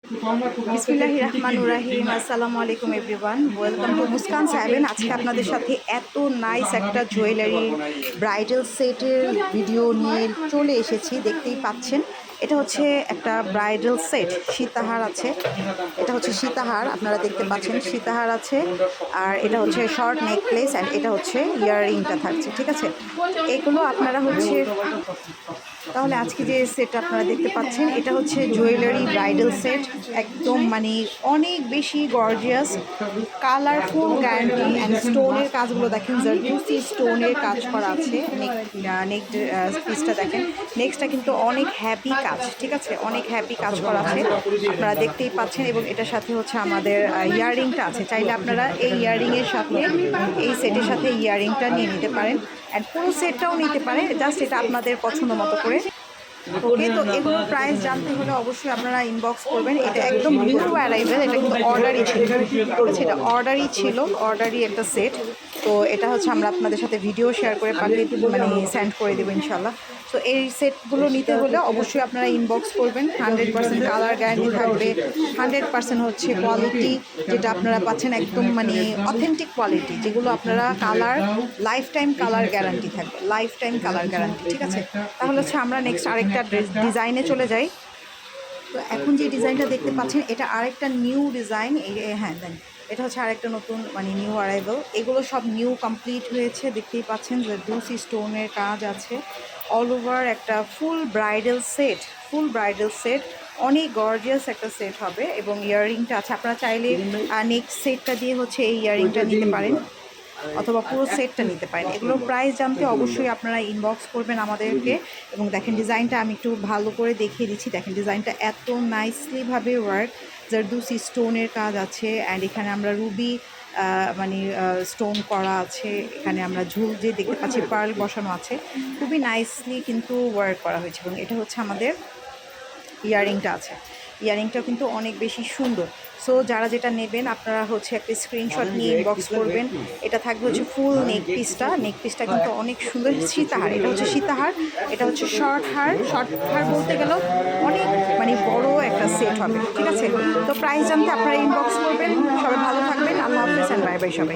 বিসমিল্লাহির রহমানির রহিম। আসসালামু আলাইকুম এভরিওয়ান, ওয়েলকাম টু মুস্কান সাহেবেন। আজকে আপনাদের সাথে এত নাইস একটা জুয়েলারি ব্রাইডাল সেটের ভিডিও নিয়ে চলে এসেছি। দেখতেই পাচ্ছেন, এটা হচ্ছে একটা ব্রাইডাল সেট। সীতাহার আছে, এটা হচ্ছে সীতাহার, আপনারা দেখতে পাচ্ছেন সীতাহার আছে। আর এটা হচ্ছে শর্ট নেকলেস অ্যান্ড এটা হচ্ছে ইয়াররিংটা থাকছে, ঠিক আছে। এগুলো আপনারা হচ্ছে, তাহলে আজকে যে সেট আপনারা দেখতে পাচ্ছেন এটা হচ্ছে জুয়েলারি ব্রাইডাল সেট। একদম মানে অনেক বেশি গর্জিয়াস, কালারফুল, গ্যারান্টি অ্যান্ড স্টোনের কাজগুলো দেখেন, জারদুসি স্টোনের কাজ করা আছে। নেক্সট পিসটা দেখেন, নেক্সটটা কিন্তু অনেক হ্যাপি কাজ, ঠিক আছে, অনেক হ্যাপি কাজ করা আছে, আপনারা দেখতেই পাচ্ছেন। এবং এটার সাথে হচ্ছে আমাদের ইয়াররিংটা আছে। চাইলে আপনারা এই ইয়াররিংয়ের সাথে, এই সেটের সাথে ইয়াররিংটা নিয়ে নিতে পারেন অ্যান্ড পুরো সেটটাও নিতে পারেন, জাস্ট এটা আপনাদের পছন্দ মতো করে। ওকে, তো এগুলোর প্রাইস জানতে হলে অবশ্যই আপনারা ইনবক্স করবেন। এটা একদম নিউ অ্যারাইভেল, এটা কিন্তু অর্ডারই ছিল, এটা অর্ডারই ছিল, অর্ডারই একটা সেট। তো এটা হচ্ছে আমরা আপনাদের সাথে ভিডিও শেয়ার করে পাঠিয়ে মানে সেন্ড করে দেবো ইনশাল্লাহ। তো এই সেটগুলো নিতে হলে অবশ্যই আপনারা ইনবক্স করবেন। 100% কালার গ্যারান্টি থাকবে, 100% হচ্ছে কোয়ালিটি, যেটা আপনারা পাচ্ছেন একদম মানে অথেন্টিক কোয়ালিটি, যেগুলো আপনারা colour life time colour guarantee থাকবে, লাইফ টাইম কালার গ্যারান্টি, ঠিক আছে। তাহলে হচ্ছে আমরা নেক্সট আরেকটা ডিজাইনে চলে যাই। তো এখন যে ডিজাইনটা দেখতে পাচ্ছেন এটা আরেকটা নিউ ডিজাইন। হ্যাঁ দেন, এটা হচ্ছে আরেকটা নতুন মানে নিউ অ্যারাইভেল। এগুলো সব নিউ কমপ্লিট হয়েছে, দেখতেই পাচ্ছেন যে জারদুসি স্টোনের কাজ আছে অল ওভার। একটা ফুল ব্রাইডাল সেট, ফুল ব্রাইডাল সেট, অনেক গর্জিয়াস একটা সেট হবে। এবং ইয়াররিংটা আছে, আপনারা চাইলে নেক্সট সেটটা দিয়ে হচ্ছে এই ইয়াররিংটা নিতে পারেন অথবা পুরো সেটটা নিতে পারেন। এগুলোর প্রাইস জানতে অবশ্যই আপনারা ইনবক্স করবেন আমাদেরকে। এবং দেখেন ডিজাইনটা আমি একটু ভালো করে দেখিয়ে দিচ্ছি। দেখেন ডিজাইনটা এত নাইসলিভাবে ওয়ার্ক, জারদুসি স্টোনের কাজ আছে অ্যান্ড এখানে আমরা রুবি মানে স্টোন করা আছে। এখানে আমরা ঝুল যে দেখতে পাচ্ছি পার্ল বসানো আছে, খুবই নাইসলি কিন্তু ওয়ার্ক করা হয়েছে। এবং এটা হচ্ছে আমাদের ইয়াররিংটা আছে, ইয়াররিংটাও কিন্তু অনেক বেশি সুন্দর। সো যারা যেটা নেবেন আপনারা হচ্ছে একটা স্ক্রিনশট নিয়ে ইনবক্স করবেন। এটা থাকবে হচ্ছে ফুল নেক পিসটা, নেক পিসটা কিন্তু অনেক সুন্দর। সীতাহার, এটা হচ্ছে সীতাহার, এটা হচ্ছে শর্ট হার। শর্ট হার বলতে গেলেও অনেক মানে বড় একটা সেট হবে, ঠিক আছে। তো প্রাইস জানতে আপনারা ইনবক্স করবেন। সবাই ভালো থাকবেন, আল্লাহ হাফেজ, বাই বাই সবাই।